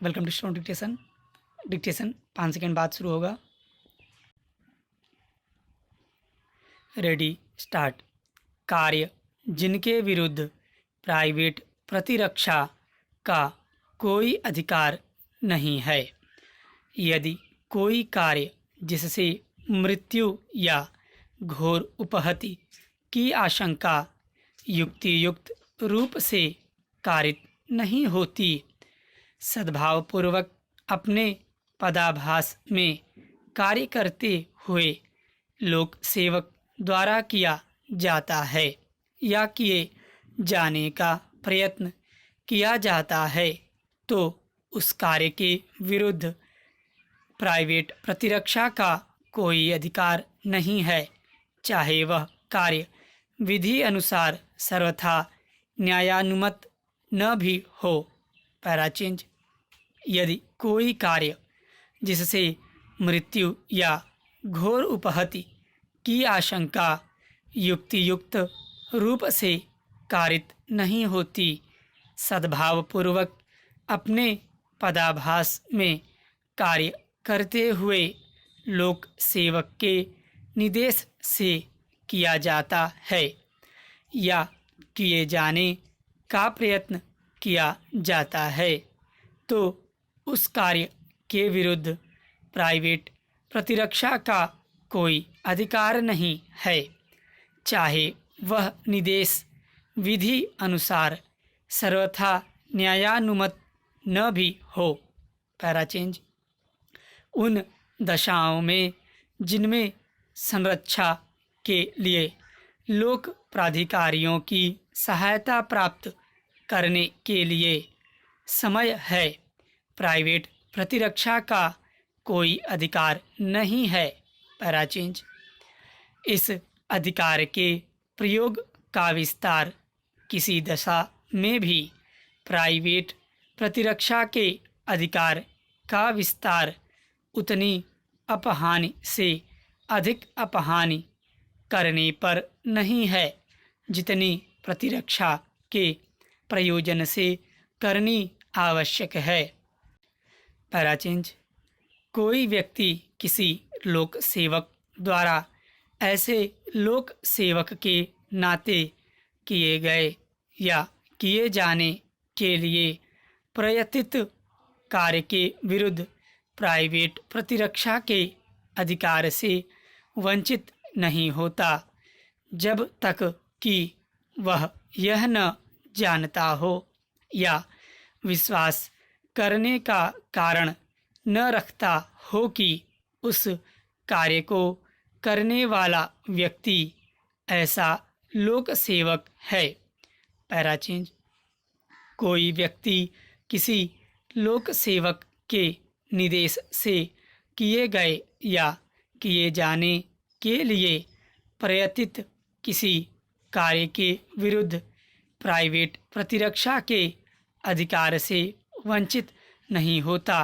Welcome to student dictation. Dictation 5 second बाद शुरू होगा। Ready start. कार्य जिनके विरुद्ध प्राइवेट प्रतिरक्षा का कोई अधिकार नहीं है। यदि कोई कार्य जिससे मृत्यु या घोर उपहति की आशंका युक्तियुक्त रूप से कारित नहीं होती, सद्भावपूर्वक अपने पदाभास में कार्य करते हुए लोक सेवक द्वारा किया जाता है या किए जाने का प्रयत्न किया जाता है, तो उस कार्य के विरुद्ध प्राइवेट प्रतिरक्षा का कोई अधिकार नहीं है, चाहे वह कार्य विधि अनुसार सर्वथा न्यायानुमत न भी हो। पैराचेंज। यदि कोई कार्य जिससे मृत्यु या घोर उपहति की आशंका युक्तियुक्त रूप से कारित नहीं होती, सद्भावपूर्वक अपने पदाभास में कार्य करते हुए लोक सेवक के निर्देश से किया जाता है या किए जाने का प्रयत्न किया जाता है, तो उस कार्य के विरुद्ध प्राइवेट प्रतिरक्षा का कोई अधिकार नहीं है, चाहे वह निर्देश विधि अनुसार सर्वथा न्यायानुमत न भी हो। पैराचेंज। उन दशाओं में जिनमें संरक्षा के लिए लोक प्राधिकारियों की सहायता प्राप्त करने के लिए समय है, प्राइवेट प्रतिरक्षा का कोई अधिकार नहीं है। पैराचेंज। इस अधिकार के प्रयोग का विस्तार किसी दशा में भी प्राइवेट प्रतिरक्षा के अधिकार का विस्तार उतनी अपहानि से अधिक अपहानि करने पर नहीं है जितनी प्रतिरक्षा के प्रयोजन से करनी आवश्यक है। पैराचेंज। कोई व्यक्ति किसी लोक सेवक द्वारा ऐसे लोक सेवक के नाते किए गए या किए जाने के लिए प्रयत्नित कार्य के विरुद्ध प्राइवेट प्रतिरक्षा के अधिकार से वंचित नहीं होता, जब तक कि वह यह न जानता हो या विश्वास करने का कारण न रखता हो कि उस कार्य को करने वाला व्यक्ति ऐसा लोक सेवक है। पैराचेंज। कोई व्यक्ति किसी लोक सेवक के निर्देश से किए गए या किए जाने के लिए प्रयत्नित किसी कार्य के विरुद्ध प्राइवेट प्रतिरक्षा के अधिकार से वंचित नहीं होता,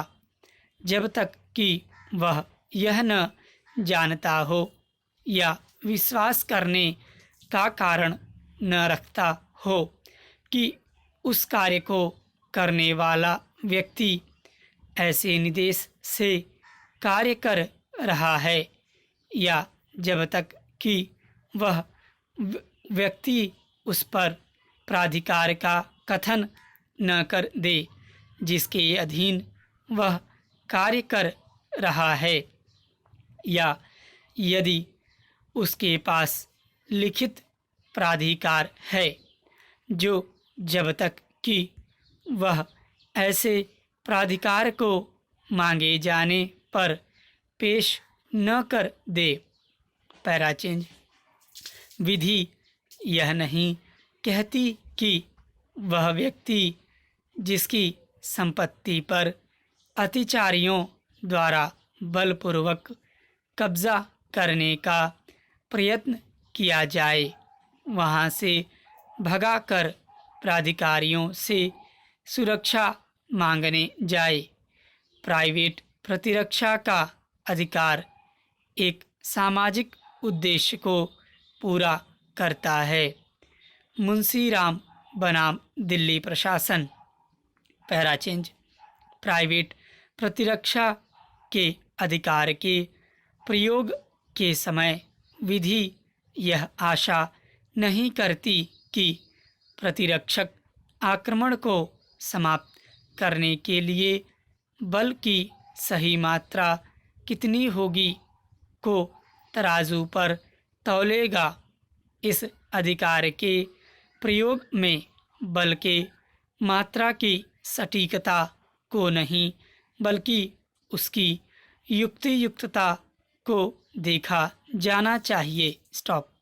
जब तक कि वह यह न जानता हो या विश्वास करने का कारण न रखता हो कि उस कार्य को करने वाला व्यक्ति ऐसे निर्देश से कार्य कर रहा है, या जब तक कि वह व्यक्ति उस पर प्राधिकार का कथन न कर दे जिसके अधीन वह कार्य कर रहा है, या यदि उसके पास लिखित प्राधिकार है जो जब तक कि वह ऐसे प्राधिकार को मांगे जाने पर पेश न कर दे। पैराचेंज। विधि यह नहीं कहती कि वह व्यक्ति जिसकी संपत्ति पर अतिचारियों द्वारा बलपूर्वक कब्जा करने का प्रयत्न किया जाए, वहां से भगाकर प्राधिकारियों से सुरक्षा मांगने जाए। प्राइवेट प्रतिरक्षा का अधिकार एक सामाजिक उद्देश्य को पूरा करता है। मुंशी राम बनाम दिल्ली प्रशासन। पैराचेंज। प्राइवेट प्रतिरक्षा के अधिकार के प्रयोग के समय विधि यह आशा नहीं करती कि प्रतिरक्षक आक्रमण को समाप्त करने के लिए बल की सही मात्रा कितनी होगी को तराजू पर तौलेगा। इस अधिकार के प्रयोग में बल के मात्रा की सटीकता को नहीं बल्कि उसकी युक्तियुक्तता को देखा जाना चाहिए। स्टॉप।